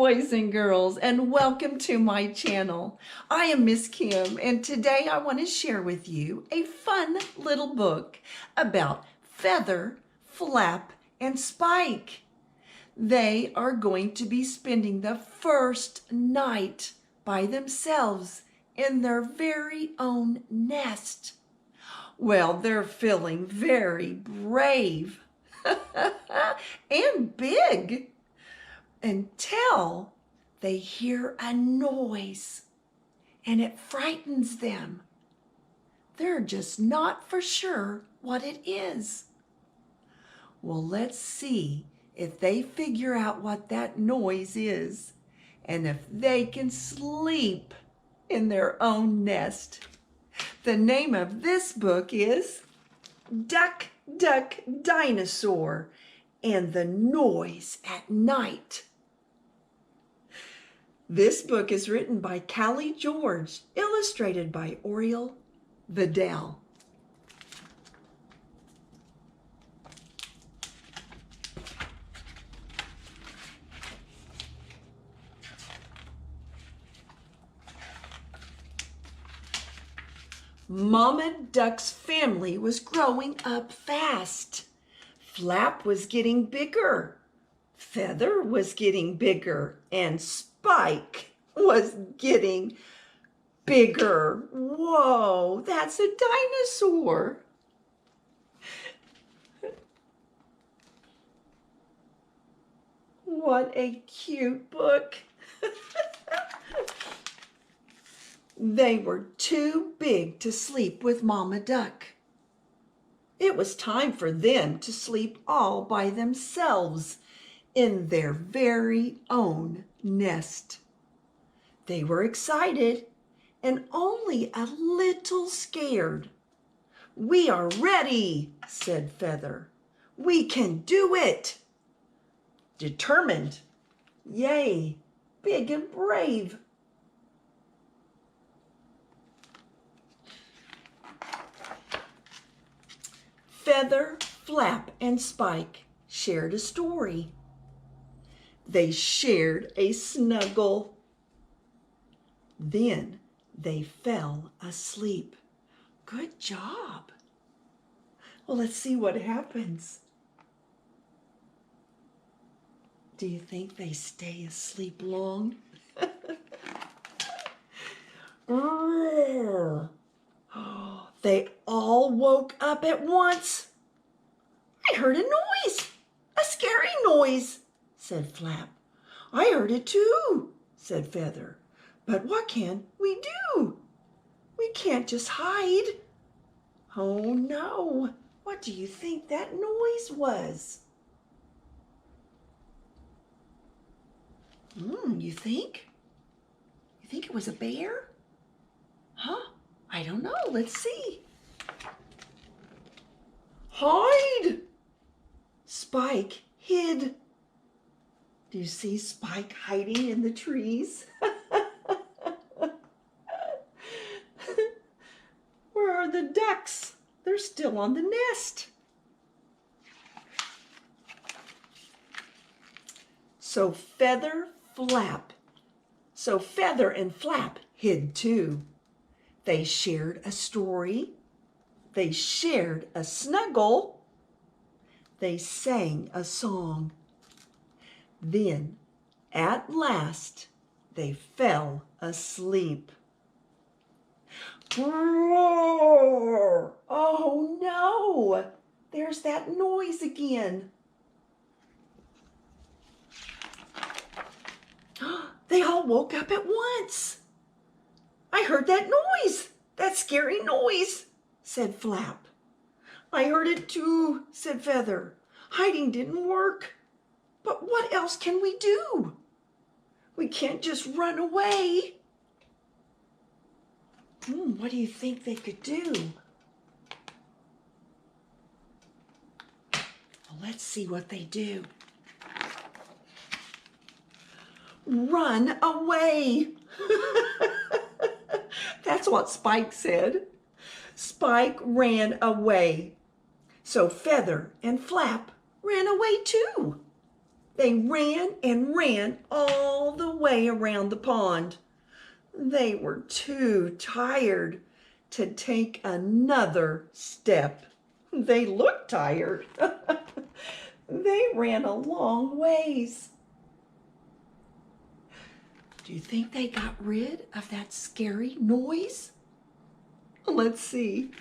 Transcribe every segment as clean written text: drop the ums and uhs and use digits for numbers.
boys and girls, and welcome to my channel. I am Miss Kim, and today I want to share with you a fun little book about Feather, Flap, and Spike. They are going to be spending the first night by themselves in their very own nest. Well, they're feeling very brave and big until they hear a noise and it frightens them. They're just not for sure what it is. Well, let's see if they figure out what that noise is and if they can sleep in their own nest. The name of this book is Duck, Duck, Dinosaur and the Noise at Night. This book is written by Callie George, illustrated by Oriel Vidal. Mama Duck's family was growing up fast. Flap was getting bigger. Feather was getting bigger. And Spike was getting bigger. Whoa, that's a dinosaur. What a cute book. They were too big to sleep with Mama Duck. It was time for them to sleep all by themselves in their very own nest. They were excited and only a little scared. "We are ready," said Feather. "We can do it." Determined, yay, big and brave. Feather, Flap, and Spike shared a story. They shared a snuggle. Then they fell asleep. Good job. Well, let's see what happens. Do you think they stay asleep long? They all woke up at once. "I heard a noise, a scary noise," said Flap. "I heard it too," said Feather. "But what can we do? We can't just hide." "Oh no, what do you think that noise was?" You think? You think it was a bear? Huh? I don't know. Let's see. Hide! Spike hid. Do you see Spike hiding in the trees? Where are the ducks? They're still on the nest. So Feather and Flap hid too. They shared a story. They shared a snuggle. They sang a song. Then, at last, they fell asleep. Roar! Oh no! There's that noise again. They all woke up at once. "I heard that noise, that scary noise," said Flap. "I heard it too," said Feather. "Hiding didn't work. But what else can we do? We can't just run away." What do you think they could do? Well, let's see what they do. "Run away." That's what Spike said. Spike ran away. So Feather and Flap ran away too. They ran and ran all the way around the pond. They were too tired to take another step. They looked tired. They ran a long ways. Do you think they got rid of that scary noise? Let's see.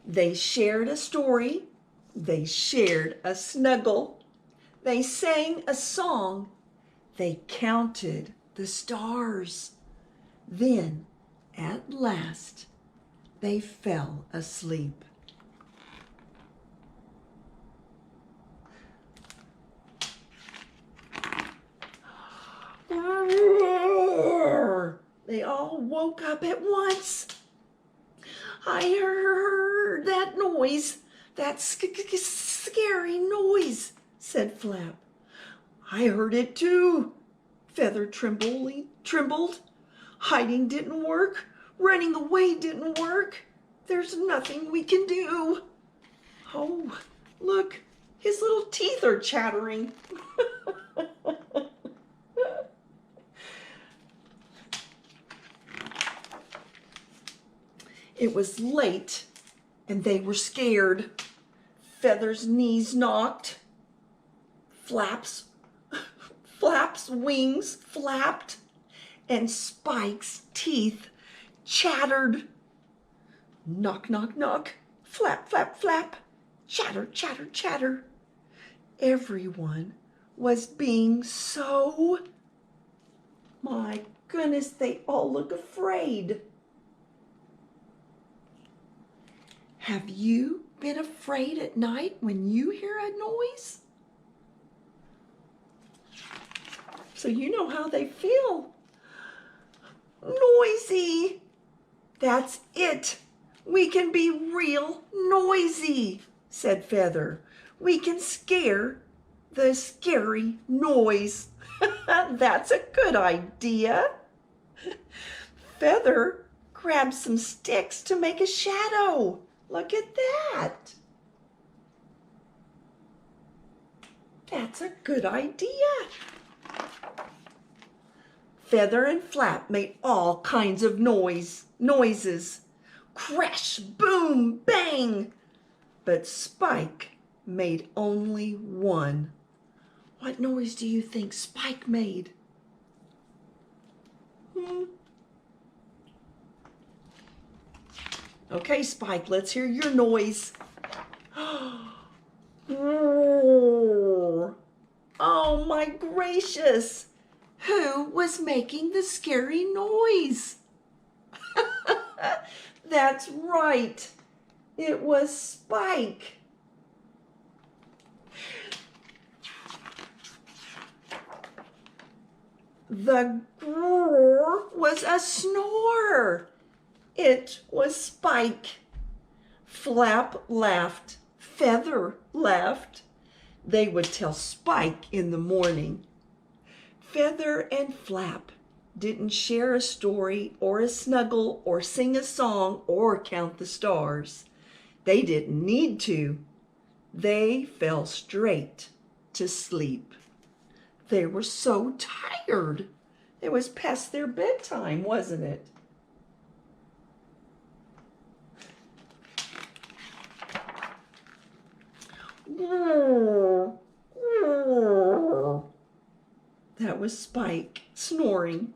They shared a story. They shared a snuggle. They sang a song. They counted the stars. Then, at last, they fell asleep. They all woke up at once. I heard that noise, that scary noise, said Flap. I heard it too. Feather trembled. Hiding didn't work. Running away didn't work. There's nothing we can do. Oh, look, his little teeth are chattering. It was late, and they were scared. Feather's knees knocked. Flap's wings flapped, and Spike's teeth chattered. Knock, knock, knock. Flap, flap, flap. Chatter, chatter, chatter. Everyone was being so... My goodness, they all look afraid. Have you been afraid at night when you hear a noise? So you know how they feel. Noisy. That's it. We can be real noisy, said Feather. We can scare the scary noise. That's a good idea. Feather grabbed some sticks to make a shadow. Look at that. That's a good idea. Feather and Flap made all kinds of noises. Crash, boom, bang. But Spike made only one. What noise do you think Spike made? Okay, Spike, let's hear your noise. Oh my gracious! Who was making the scary noise? That's right. It was Spike. The roar was a snore. It was Spike. Flap laughed. Feather laughed. They would tell Spike in the morning. Feather and Flap didn't share a story or a snuggle or sing a song or count the stars. They didn't need to. They fell straight to sleep. They were so tired. It was past their bedtime, wasn't it? That was Spike snoring,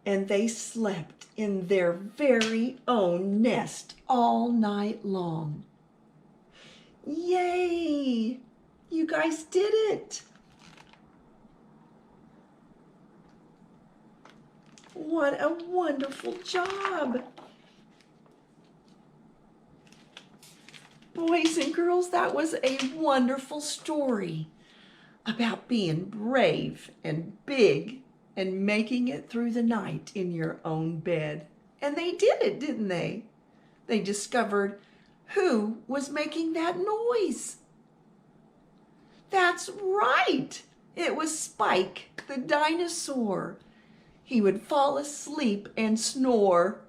and they slept in their very own nest all night long. Yay! You guys did it! What a wonderful job! Boys and girls, that was a wonderful story about being brave and big and making it through the night in your own bed. And they did it, didn't they? They discovered who was making that noise. That's right. It was Spike, the dinosaur. He would fall asleep and snore.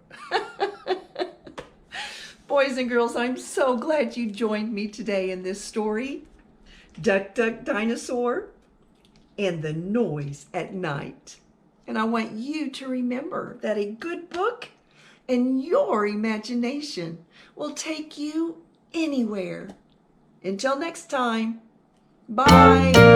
Boys and girls, I'm so glad you joined me today in this story. Duck, Duck, Dinosaur, and the noise at night. And I want you to remember that a good book and your imagination will take you anywhere. Until next time, bye.